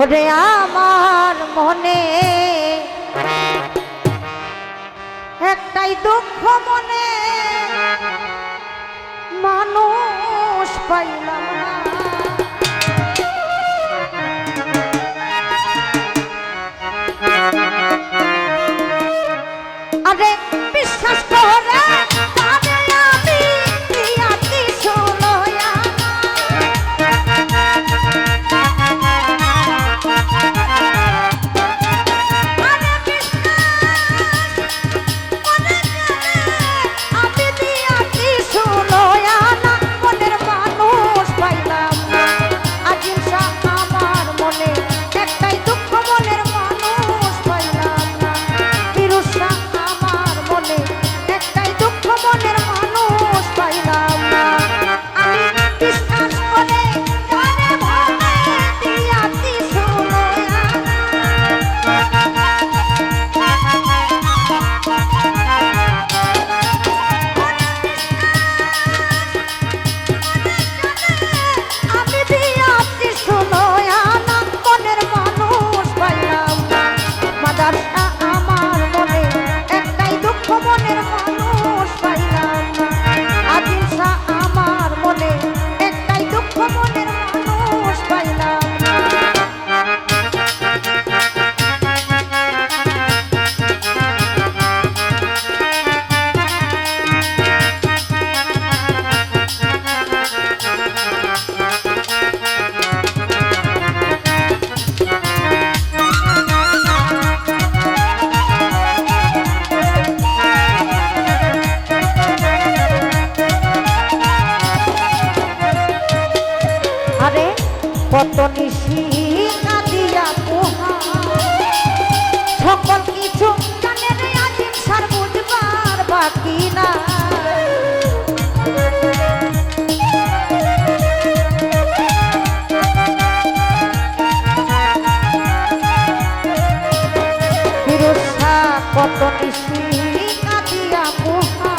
ওরে আমার মনে একটাই দুঃখ মনে মানুষ পাইলাম না। আরে বিশ্বাস করে কত নিশি কাঁদিয়া পোহা সকল কিছু জানে রে আজিম সার বুঝবার বাকি না। ফিরোজা কত নিশি কাঁদিয়া পোহা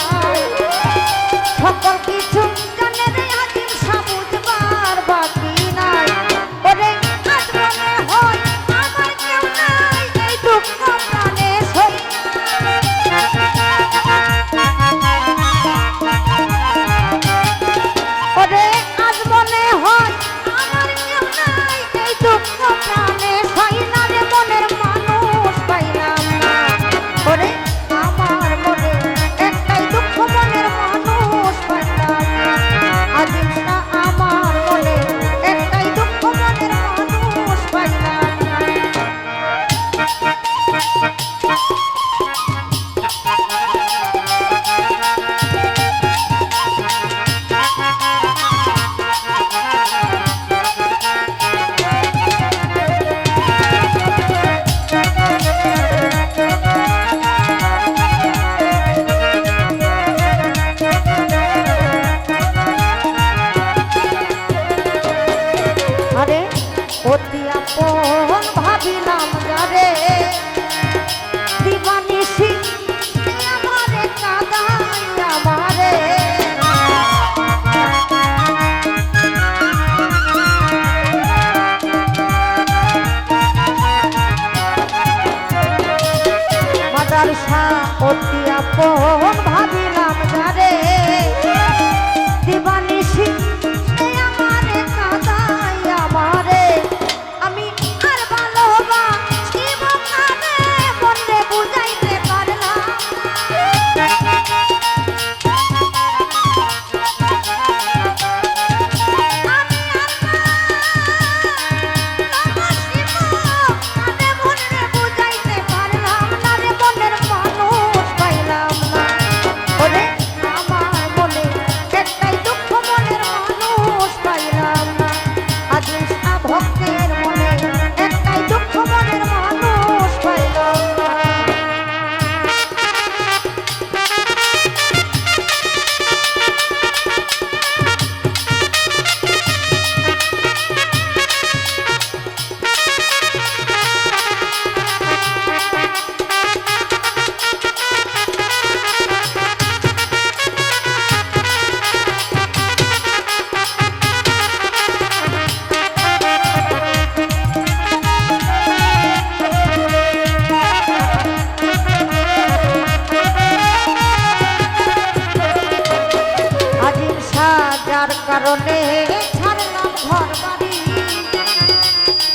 সকল কিছু জানে রে আজিম সার বুঝবার বাকি অতি আপন ভাবিলাম যারে দিবানিশি আমারে কাঁদাই আমারে মাদারসা অতি আপন ভাবিলাম যারে দিবানিশি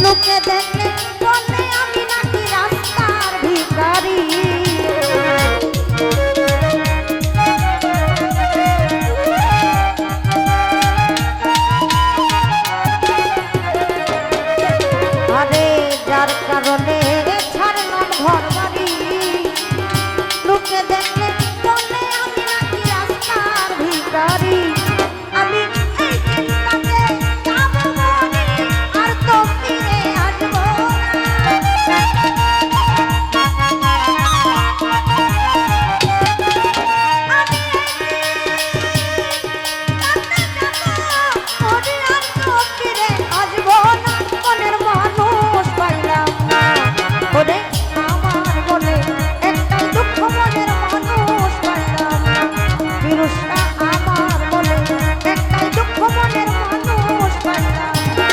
লোকে দেখলে বলে আমি নাকি রাস্তার ভিখারি। আরে যার কারণে ছাড়লাম ঘর বাড়ি, লোকে দেখলে বলে আমি নাকি রাস্তার ভিখারি। আমি এই চিন্তাতে যাবো মনে, আর তো ফিরে আসবো না। আমি মনে, আর তো ফিরে আসবো না। মনের মানুষ পাইলাম না। ওরে আমার মনে একটাই দুঃখ, মনের মানুষ পাইলাম না। বিরুষা আমার মনে একটাই দুঃখ, মনের মানুষ পাইলাম না।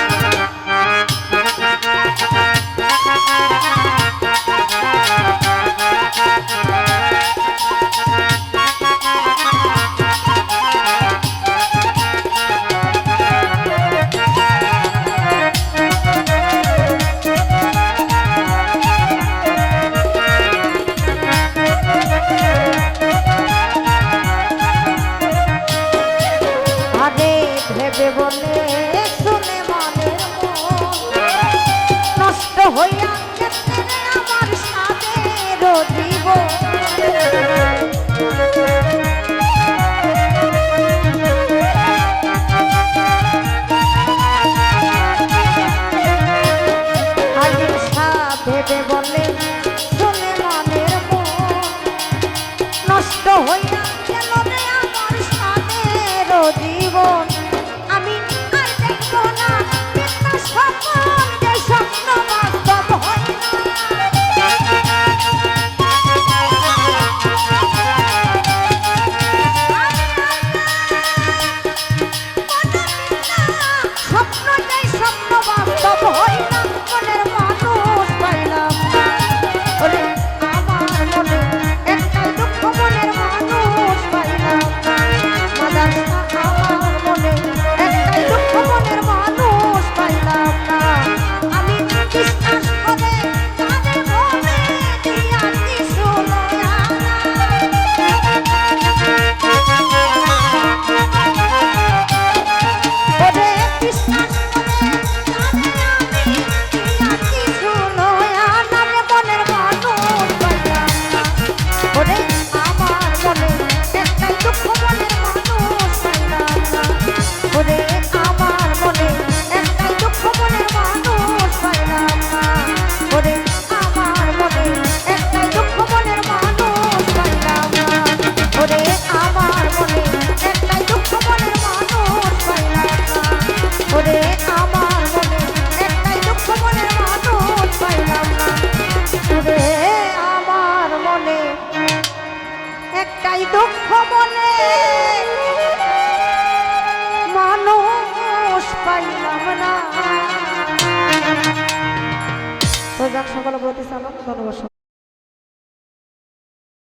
আরে ভেবে বলে শুনে মনের মন নষ্ট হইয়া গেছে রে আমার সাদের জীবন। আরে ভেবে বলে শুনে মনের মন নষ্ট হইয়া গেল রে আমার সাদের জীবন। আমি আর দেখবো না মিথ্যা স্বপ্ন, যে স্বপ্ন বাস্তব হয় না। স্বপ্ন যে স্বপ্ন বাস্তব হয় না। মনের মানুষ পাইলাম না। ওরে আমার মনে একটাই দুঃখ, মনের মানুষ পাইলাম না। মাদারসা আমার মনে একটাই দুঃখ, মনের মানুষ পাইলাম না। আমি বিশ্বাস করে তাদের মনে দিয়া কিছু লয়া না। ওরে বিশ্বাস করে তাদের আমি দিয়া কিছু লয়া না রে। মনের মানুষ পাইলাম না। ওরে আমার মনে একটাই দুঃখ, মনের মানুষ পাইলাম না। ওরে আমার মনে একটাই দুঃখ, মনের মানুষ পাইলাম না। ওরে আমার মনে একটাই দুঃখ, মনের মানুষ পাইলাম না। ওরে আমার মনে একটাই দুঃখ, মনের মানুষ পাইলাম না। ওরে আমার মনে একটাই দুঃখ, মনের মানুষ পাইলাম না। ওরে আমার মনে একটাই দুঃখ, মনে মানুষ পাইলাম না। তো যাক, সকল প্রতি সালাম, ধন্যবাদ।